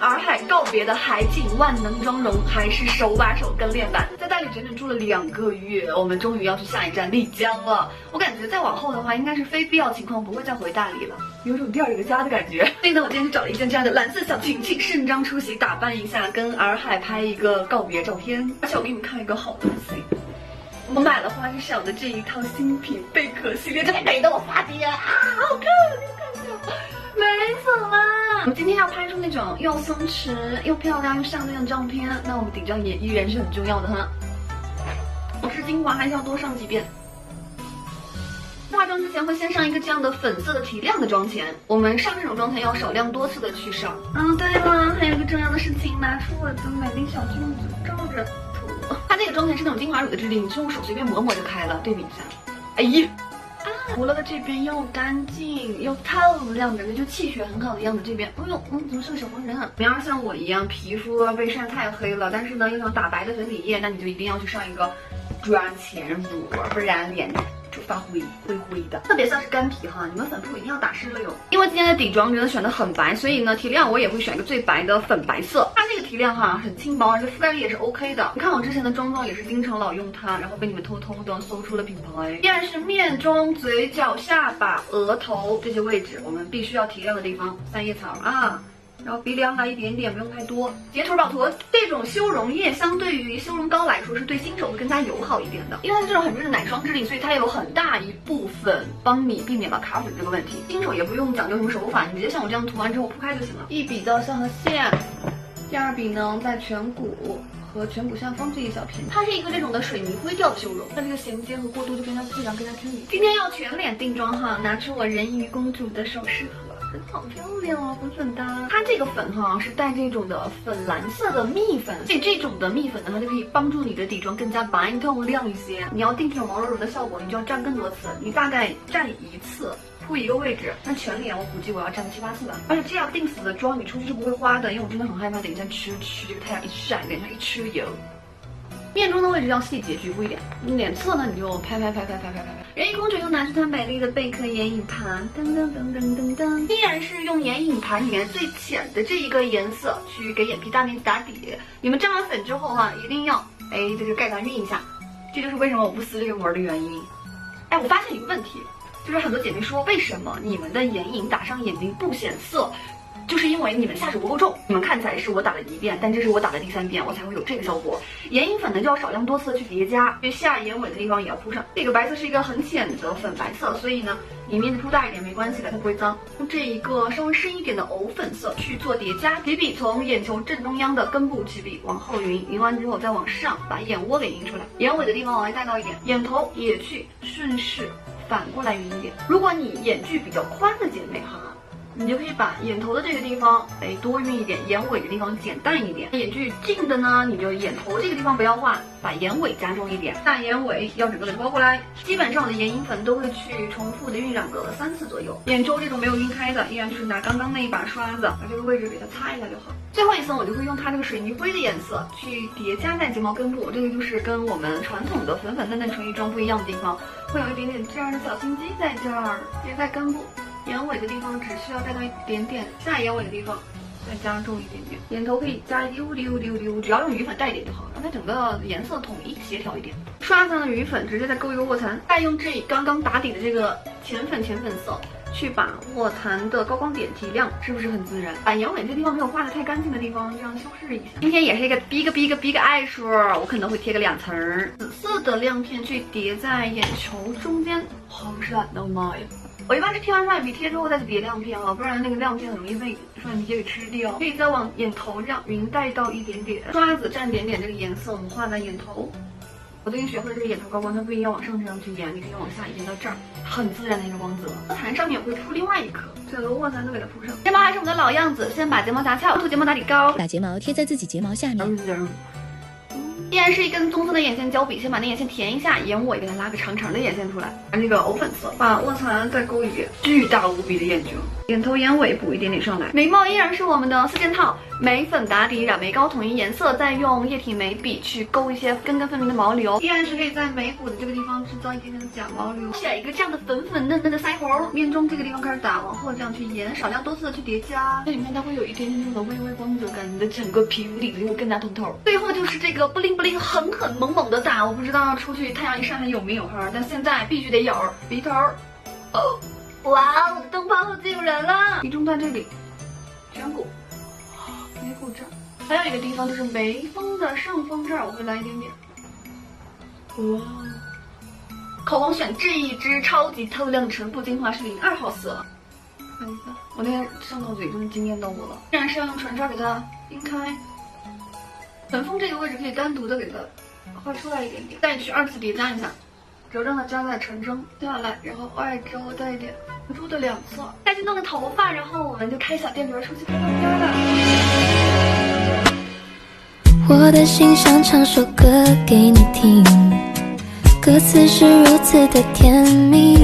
洱海告别的海景万能妆容，还是手把手跟练版。在大理整整住了2个月，我们终于要去下一站丽江了。我感觉再往后的话，应该是非必要情况不会再回大理了，有种第二个家的感觉。所以呢，我今天就找了一件这样的蓝色小裙，请盛装出席，打扮一下，跟洱海拍一个告别照片。而且我给你们看一个好东西。我买了花之小的这一套新品贝壳系列，这太美得我发癫啊！好看，你看一下，美死了！我们今天要拍出那种又松弛又漂亮又上镜的照片，那我们顶妆也依然是很重要的哈。保湿精华还是要多上几遍。化妆之前会先上一个这样的粉色的提亮的妆前，我们上这种妆前要少量多次的去上。对了，还有一个重要的事情，拿出我的美丽小镜子照着涂。它这个妆前是那种精华乳的质地，你是用手随便抹抹就开了。对比一下，哎呀，涂了的这边又干净又透亮，感觉就气血很好的样子。这边，哎呦，怎么是个小黄人啊？你要是像我一样皮肤被晒太黑了，但是呢又想打白的粉底液，那你就一定要去上一个妆前乳，不然脸就发灰灰的。特别像是干皮哈，你们粉扑一定要打湿了哟。因为今天的底妆真的选的很白，所以呢提亮我也会选一个最白的粉白色。它这个提亮哈很轻薄，而且覆盖力也是 OK 的。你看我之前的妆造也是经常老用它，然后被你们偷偷的搜出了品牌。依然是面中、嘴角、下巴、额头这些位置，我们必须要提亮的地方，三叶草啊。然后鼻梁来一点点，不用太多。洁涂宝涂这种修容液，相对于修容膏来说，是对新手会更加友好一点的，因为它是这种很润的奶霜质地，所以它有很大一部分帮你避免了卡粉这个问题。新手也不用讲究什么手法，你直接像我这样涂完之后铺开就行了。一笔到下颌线，第二笔呢在颧骨和颧骨下方这一小片，它是一个这种的水泥灰调的修容，那这个衔接和过渡就更加自然，更加均匀。今天要全脸定妆哈，拿出我人鱼公主的首饰盒。真的好漂亮啊，粉粉的。它这个粉哈是带这种的粉蓝色的蜜粉，所以这种的蜜粉呢，它就可以帮助你的底妆更加白透亮一些。你要定这种毛茸茸的效果，你就要蘸更多次，你大概蘸一次铺一个位置，那全脸我估计我要蘸7、8次吧。而且这样定死的妆你出去是不会花的，因为我真的很害怕等一下吃这个太阳一晒，脸上一吃油。面中的位置要细节局部一点，脸侧呢你就拍。人鱼公主又拿出她美丽的贝壳眼影盘，噔噔噔噔噔噔，依然是用眼影盘里面最浅的这一个颜色去给眼皮大面积打底。你们蘸完粉之后哈，一定要在这个盖上晕一下，这就是为什么我不撕这个膜的原因。我发现一个问题，就是很多姐妹说为什么你们的眼影打上眼睛不显色？就是因为你们下手不够重，你们看起来是我打了1遍，但这是我打的第3遍，我才会有这个效果。眼影粉呢就要少量多次的去叠加，就下眼尾的地方也要铺上。这个白色是一个很浅的粉白色，所以呢你面积铺大一点没关系的，它不会脏。用这一个稍微深一点的藕粉色去做叠加，提笔从眼球正中央的根部起笔往后匀，匀完之后再往上把眼窝给匀出来，眼尾的地方往外带高一点，眼头也去顺势反过来匀一点。如果你眼距比较宽的姐妹哈，你就可以把眼头的这个地方多晕一点，眼尾的地方减淡一点。眼距近的呢，你就眼头这个地方不要画，把眼尾加重一点，大眼尾要整个的包过来。基本上我的眼影粉都会去重复的晕染个3次左右。眼周这种没有晕开的，依然就是拿刚刚那一把刷子把这个位置给它擦一下就好。最后一层我就会用它这个水泥灰的颜色去叠加在睫毛根部，这个就是跟我们传统的粉粉嫩嫩纯欲妆不一样的地方，会有一点点这样的小心机在这儿叠在根部。眼尾的地方只需要带到一点点，下眼尾的地方再加重一点点。眼头可以加溜，只要用余粉带一点就好了，让它整个颜色统一协调一点。刷上的余粉直接再勾一个卧蚕，再用这刚刚打底的这个浅粉色去把卧蚕的高光点提亮，是不是很自然？把眼尾这地方没有画的太干净的地方这样修饰一下。今天也是一个 big 爱数，我可能会贴个2层紫色的亮片去叠在眼球中间，好闪的妈呀！我一般是贴完双眼皮贴之后再去叠亮片啊，不然那个亮片很容易被双眼皮给吃掉。可以再往眼头这样匀带到一点点，刷子蘸点点这个颜色，我们画在眼头。我最近学会了这个眼头高光，它不一定要往上这样去延，你可以往下延到这儿，很自然的一个光泽。卧蚕上面我会铺另外一颗，整个卧蚕都给它铺上。睫毛还是我们的老样子，先把睫毛打翘，涂睫毛打底膏，把睫毛贴在自己睫毛下面。依然是一根棕色的眼线胶笔，先把那眼线填一下，眼尾给它拉个长长的眼线出来。那个藕粉色，把卧蚕再勾一遍，巨大无比的眼睛，眼头眼尾补一点点上来。眉毛依然是我们的4件套，眉粉打底，染眉膏统一颜色，再用液体眉笔去勾一些根根分明的毛流，依然是可以在眉骨的这个地方制造一点点的假毛流，写一个这样的粉粉嫩嫩的腮红。面中这个地方开始打，往后这样去延，少量多次的去叠加，这里面它会有一点点这种微微光泽感，你的整个皮肤里就会更加通透。最后就是这个布灵布灵狠狠猛猛的打，我不知道出去太阳一晒还有没有哈，但现在必须得有鼻头。哦，哇，我的灯泡后继有人了。鼻中段这里，颧骨，眉骨这儿，还有一个地方就是眉峰的上方这儿，我会来一点点。哇，口红选这一支超级透亮的唇部精华是02号色。看一下，我那天上到嘴真的惊艳到我了。依然是要用唇刷给它晕开，唇峰这个位置可以单独的给它画出来一点点，再去2次叠加一下，揉让它加在唇中下来，然后外周带一点唇珠的2侧，再去弄个头发，然后我们就开小电流出去拍照片了。我的心想唱首歌给你听，歌词是如此的甜蜜，